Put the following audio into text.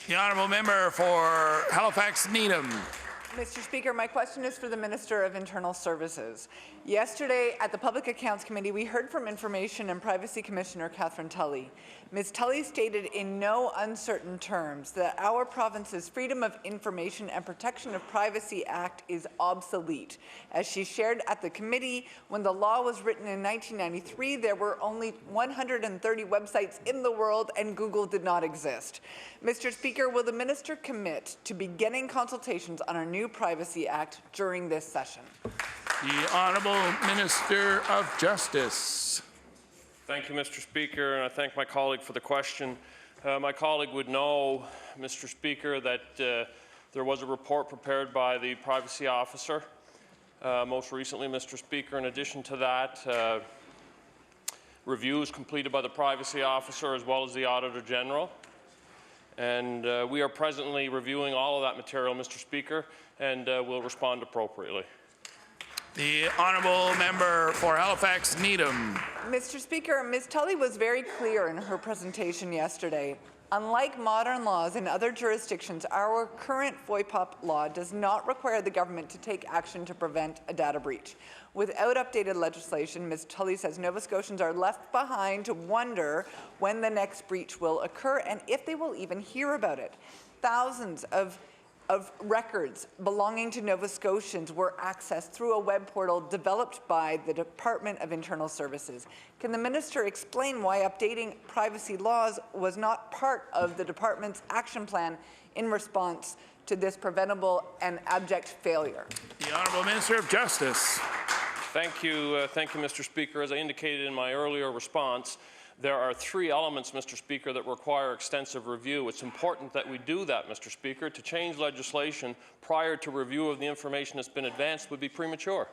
The honourable member for Halifax Needham. Mr. Speaker, my question is for the Minister of Internal Services. Yesterday at the Public Accounts Committee, we heard from Information and Privacy Commissioner Catherine Tully. Ms. Tully stated in no uncertain terms that our province's Freedom of Information and Protection of Privacy Act is obsolete. As she shared at the committee, when the law was written in 1993, there were only 130 websites in the world and Google did not exist. Mr. Speaker, will the minister commit to beginning consultations on a new Privacy Act during this session? The Honourable Minister of Justice. Thank you, Mr. Speaker, and I thank my colleague for the question. My colleague would know, Mr. Speaker, that there was a report prepared by the privacy officer most recently, Mr. Speaker. In addition to that, reviews completed by the privacy officer as well as the Auditor General. And we are presently reviewing all of that material, Mr. Speaker, and will respond appropriately. The honourable member for Halifax Needham. Mr. Speaker, Ms. Tully was very clear in her presentation yesterday. Unlike modern laws in other jurisdictions, our current Foipop law does not require the government to take action to prevent a data breach. Without updated legislation, Ms. Tully says Nova Scotians are left behind to wonder when the next breach will occur and if they will even hear about it. Thousands of records belonging to Nova Scotians were accessed through a web portal developed by the Department of Internal Services. Can the minister explain why updating privacy laws was not part of the department's action plan in response to this preventable and abject failure? The Honourable Minister of Justice. Thank you, Mr. Speaker. As I indicated in my earlier response, there are three elements, Mr. Speaker, that require extensive review. It's important that we do that, Mr. Speaker. To change legislation prior to review of the information that's been advanced would be premature.